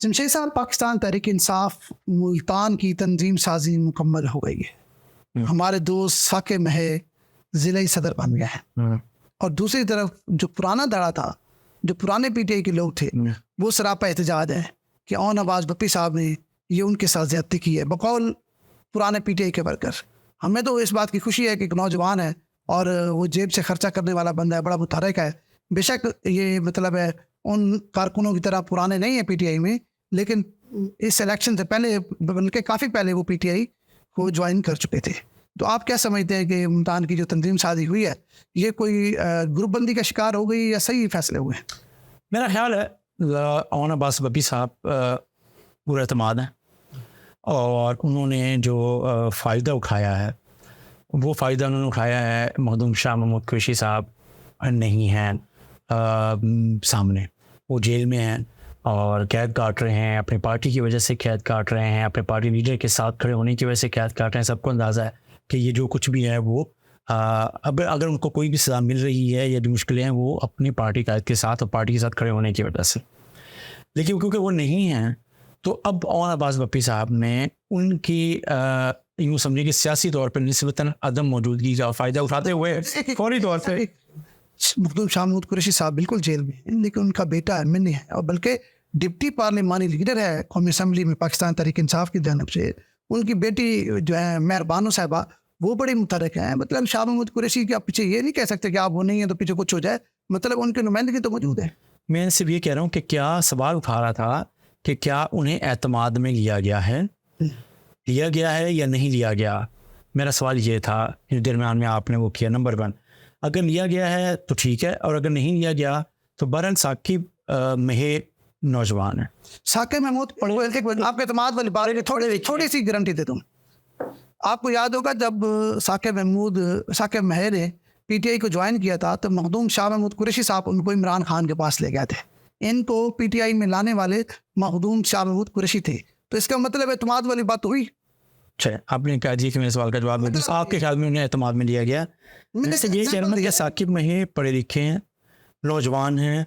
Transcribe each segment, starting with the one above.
जमशेद साहब, पाकिस्तान तहरीक इंसाफ मुल्तान की तंजीम साजी मुकम्मल हो गई है। हमारे दोस्त साके महे ज़िले सदर बन गए हैं और दूसरी तरफ जो पुराना दड़ा था, जो पुराने पीटीआई के लोग थे, वो सरापा एहतजाज है कि ओन अब्बास बप्पी साहब ने ये उनके साथ ज़्यादती की है बकौल पुराने पीटीआई के वर्कर। हमें तो इस बात की खुशी है कि एक नौजवान है और वो जेब से खर्चा करने वाला बंदा है, बड़ा मुतहरक है। बेशक ये मतलब है उन कारकुनों की तरह पुराने नहीं है पीटीआई में, लेकिन इस इलेक्शन से पहले बल्कि काफ़ी पहले वो पीटीआई को ज्वाइन कर चुके थे। तो आप क्या समझते हैं कि मुल्तान की जो तंजीम साजी हुई है ये कोई ग्रुपबंदी का शिकार हो गई या सही फैसले हुए? मेरा ख्याल है ओन अब्बास बप्पी साहब पूरा एतमाद हैं और उन्होंने जो फ़ायदा उठाया है वो फ़ायदा उन्होंने उठाया है। मखदूम शाह महमूद कुरैशी साहब नहीं हैं सामने, वो जेल में हैं और कैद काट रहे हैं, अपनी पार्टी की वजह से कैद काट रहे हैं, अपने पार्टी लीडर के साथ खड़े होने की वजह से कैद काट रहे हैं। सबको अंदाज़ा है कि ये जो कुछ भी है वो अब अगर उनको कोई भी सज़ा मिल रही है या जो मुश्किलें हैं वो अपनी पार्टी कायद के साथ और पार्टी के साथ खड़े होने की वजह से। लेकिन क्योंकि वो नहीं हैं तो अब ओन अब्बास बप्पी साहब ने उनकी यूँ समझिए कि सियासी तौर पर निस्बतन अदम मौजूदगी का फ़ायदा उठाते हुए फौरी तौर पर मखदूम शाह महमूद कुरैशी साहब बिल्कुल जेल में है, लेकिन उनका बेटा एमएनए है और बल्कि डिप्टी पार्लिमानी लीडर है कौमी असम्बली में पाकिस्तान तहरीक इंसाफ की जानब से। उनकी बेटी जो है मेहरबानो साहिबा वो बड़ी मुतहरक हैं। मतलब शाह महमूद कुरैशी के आप पीछे ये नहीं कह सकते कि आप वो नहीं है तो पीछे कुछ हो जाए, मतलब उनकी नुमाइंदगी तो मौजूद है। मैं सिर्फ ये कह रहा हूँ कि क्या सवाल उठा रहा था कि क्या उन्हें एतमाद में लिया गया है या नहीं लिया गया। मेरा सवाल ये था इस दरमियान में आपने वो किया। नंबर 1, अगर लिया गया है तो ठीक है और अगर नहीं लिया गया तो बहरहाल साकिब महे नौजवान है। साकिब महमूद आपके एतमाद वाली बात थोड़ी सी गारंटी दे दूँ। आपको याद होगा जब साकिब महे ने पीटीआई को ज्वाइन किया था तो मखदूम शाह महमूद कुरैशी साहब उनको इमरान खान के पास ले गए थे। इनको पीटीआई में लाने वाले मखदूम शाह महमूद कुरैशी थे। तो इसका मतलब एतमाद वाली बात हुई। अच्छा, आपने कहा जी कि मेरे सवाल का जवाब दे। आपके ख्याल में उन्हें एतमाद में लिया गया? वैसे ये कह रहा हूँ कि साकिब महे पढ़े लिखे हैं, नौजवान हैं,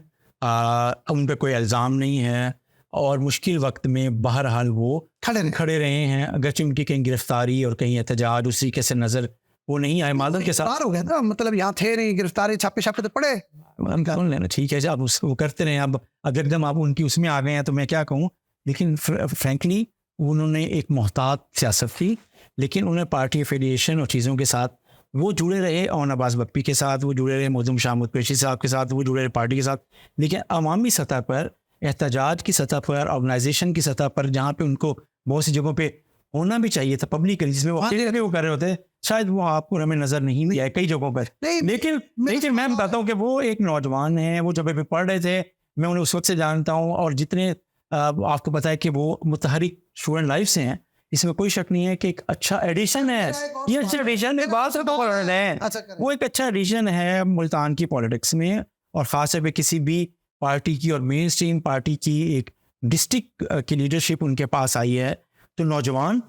उन पर कोई इल्ज़ाम नहीं है और मुश्किल वक्त में बहरहाल वो खड़े रहे हैं। अगरचे उनकी कहीं गिरफ्तारी और कहीं एहतजाज उसी के से नज़र वो नहीं आए मादल के साथ हो गया ना, मतलब यहाँ थे नहीं, गिरफ्तारी छापे तो पड़े। सुन लेना ठीक है, आप उसको करते रहे। अब अगर एकदम आप उनकी उसमें आ गए हैं तो मैं क्या कहूँ। लेकिन फ्रैंकली उन्होंने एक मोहतात सियासत की, लेकिन उन्हें पार्टी एफिलिएशन और चीज़ों के साथ वो जुड़े रहे। ओन अब्बास बप्पी के साथ वो जुड़े रहे, मखदूम शाह महमूद कुरैशी साहब के साथ वो जुड़े रहे पार्टी के साथ। लेकिन अवामी सतह पर, एहतजाज की सतह पर, ऑर्गेनाइजेशन की सतह पर, जहाँ पे उनको बहुत सी जगहों पे होना भी चाहिए था पब्लिकली, जिसमें वो कर रहे होते, शायद वो आपको हमें नज़र नहीं दिया है कई जगहों पर। लेकिन मैं बताता हूँ कि वो एक नौजवान है, वो जब पे पढ़ रहे थे मैं उन्हें उस वक्त से जानता हूँ और जितने आपको पता है कि वो मुतहरिक स्टूडेंट लाइफ से हैं, इसमें कोई शक नहीं है कि एक अच्छा एडिशन है। ये अच्छा एडिशन है, बात तो कर रहे हैं, वो एक अच्छा एडिशन है मुल्तान की पॉलिटिक्स में और ख़ास तौर पे किसी भी पार्टी की और मेन स्ट्रीम पार्टी की एक डिस्ट्रिक्ट की लीडरशिप उनके पास आई है। तो नौजवान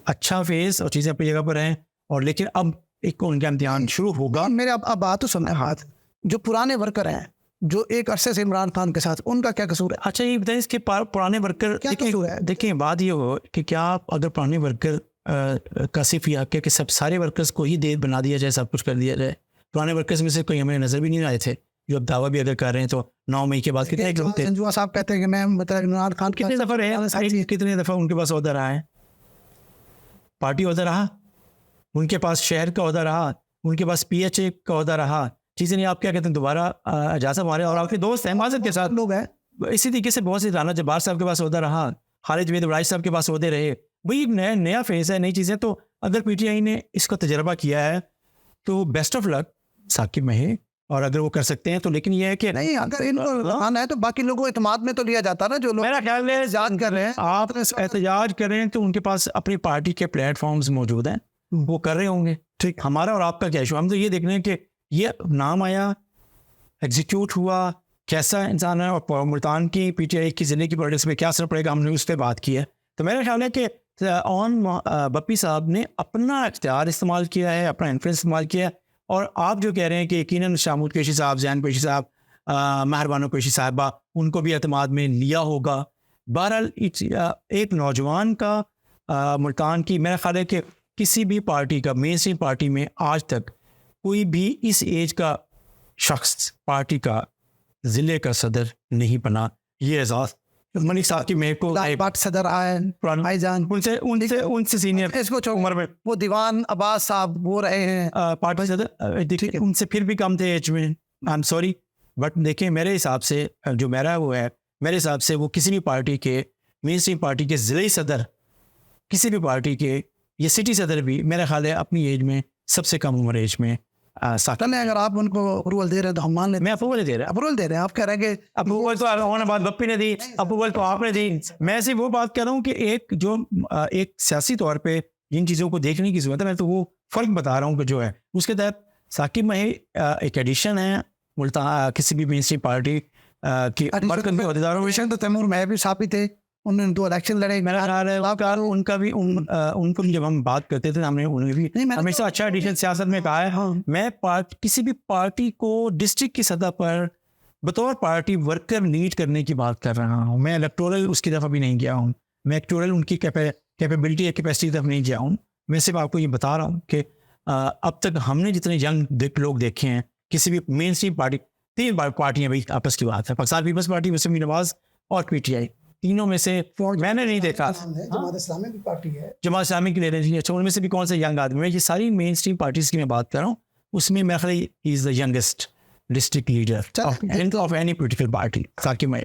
अच्छा फेस और चीज़ें अपनी जगह पर हैं और लेकिन अब एक उनका इम्तिहान शुरू होगा। मेरे अब बात तो सुनना हाथ, जो पुराने वर्कर हैं जो एक अरसे से इमरान खान के साथ, उनका क्या कसूर है? अच्छा ये बताइए इसके पुराने वर्कर क्या कसूर है? देखिए बात ये हो कि क्या अगर पुराने वर्कर का सिर्फ यह कि सब सारे वर्कर्स को ही दे बना दिया जाए, सब कुछ कर दिया जाए। पुराने वर्कर्स में से कोई हमें नज़र भी नहीं आए थे जो अब दावा भी अगर कर रहे हैं। तो 9 मई के बाद कितने संजुआ साहब कहते हैं कि मैं मतलब इमरान खान कितने दफ़ा उनके पास ओहदा रहा है, पार्टी ओहदा रहा, उनके पास शहर का ओहदा रहा, उनके पास PHA का ओहदा रहा। चीज़ें नहीं, आप क्या कहते हैं, दोबारा एजाज़ हमारे और आपके दोस्त हैं, माजद के साथ लोग हैं। इसी तरीके से बहुत से राना जब्बार साहब के पास ओहदा रहा, खालिद जवेद वराइज साहब के पास ओहदे रहे। वही नया फेस है, नई चीज़ें। तो अगर PTI ने इसका तजर्बा किया है तो बेस्ट ऑफ लक साकिब महे, और अगर वो कर सकते हैं तो। लेकिन ये है कि नहीं, अगर इनको आना है तो बाकी लोगों को एतमाद में तो लिया जाता ना, जो लोग मेरा ख्याल है एहतजाज कर रहे हैं। आप एहतजाज कर रहे हैं तो उनके पास अपनी पार्टी के प्लेटफॉर्म्स मौजूद हैं, वो कर रहे होंगे। ठीक, हमारा और आपका क्या इशू? हम तो ये देख रहे हैं कि ये नाम आया, एग्जीक्यूट हुआ, कैसा इंसान है और मुल्तान की PTI की ज़िले की पॉलिटिक्स में क्या असर पड़ेगा, हमने उस पर बात की है। तो मेरा ख्याल है कि ओन बप्पी साहब ने अपना इख्तियार इस्तेमाल किया है, अपना इन्फ्लुएंस इस्तेमाल किया है। और आप जो कह रहे हैं कि यकीनन शाह महमूद कुरैशी साहब, जैन कुरैशी साहब, मेहरबानो कुरैशी साहबा, उनको भी एतमाद में लिया होगा, बहरहाल एक नौजवान का मुल्तान की, मेरा ख्याल है कि किसी भी पार्टी का, मेन स्ट्रीम पार्टी में आज तक कोई भी इस एज का शख्स पार्टी का ज़िले का सदर नहीं बना। ये एजाज़ मलिक साहब की मेरे को पार्टी सदर आए भाईजान, उनसे सीनियर इसको उम्र में वो दीवान अब्बास साहब वो रहे हैं पार्टी सदर, देखिए उनसे फिर भी कम थे एज में, आई एम सॉरी, बट देखिए मेरे हिसाब से जो मेरा वो है, मेरे हिसाब से वो किसी भी पार्टी के, मेन स्ट्रीम पार्टी के ज़िले सदर, किसी भी पार्टी के, ये सिटी सदर भी मेरा ख्याल है अपनी एज में सबसे कम उम्र एज में साकिब ने, अगर आप उनको अप्रूवल दे रहे हैं तो हम मान लेते हैं। मैं अप्रूवल दे रहा हूँ, अप्रूवल दे रहे हैं, आप कह रहे हैं कि अप्रूवल तो उन्होंने बात बप्पी ने दी, अप्रूवल तो आपने दी। मैं सिर्फ वो बात कर रहा हूँ कि एक जो एक सियासी तौर पे जिन चीज़ों को देखने की जरूरत है, मैं तो वो फ़र्क बता रहा हूँ कि जो है उसके तहत साकिब मही एक एडिशन है मुल्तान किसी भी मेन स्ट्रीम पार्टी की मरकज़ में अहदेदारों में। तो तैमूर महबूब साहब भी थे, उन्होंने 2 इलेक्शन लड़े। मेरा ख्याल है उनका भी उनको जब हम बात करते थे हमने उन्हें भी हमेशा अच्छा एडिशन सियासत में कहा है। हाँ। मैं किसी भी पार्टी को डिस्ट्रिक्ट की सतह पर बतौर पार्टी वर्कर लीड करने की बात कर रहा हूँ। मैं इलेक्टोरल उसकी तरफ अभी नहीं गया हूँ, मैं इलेक्टोरल उनकी कैपेबिलिटी या कैपेसिटी की तरफ नहीं गया हूँ। मैं सिर्फ आपको ये बता रहा हूँ कि अब तक हमने जितने यंग लोग देखे हैं किसी भी मेन स्ट्रीम पार्टी, 3 पार्टियाँ भाई आपस की बात है, पाकिस्तान पीपल्स पार्टी, मुस्लिम लीग नवाज और PTI, तीनों में से मैंने नहीं देखा। जमात इस्लामी की पार्टी है, जमात इस्लामी की ले रही है, अच्छा उनमें से भी कौन सा यंग आदमी है? ये सारी मेन स्ट्रीम पार्टीज की मैं बात कर रहा हूँ, उसमें मेरा ख्याल ही is the youngest district leader of any political party Saqib मही।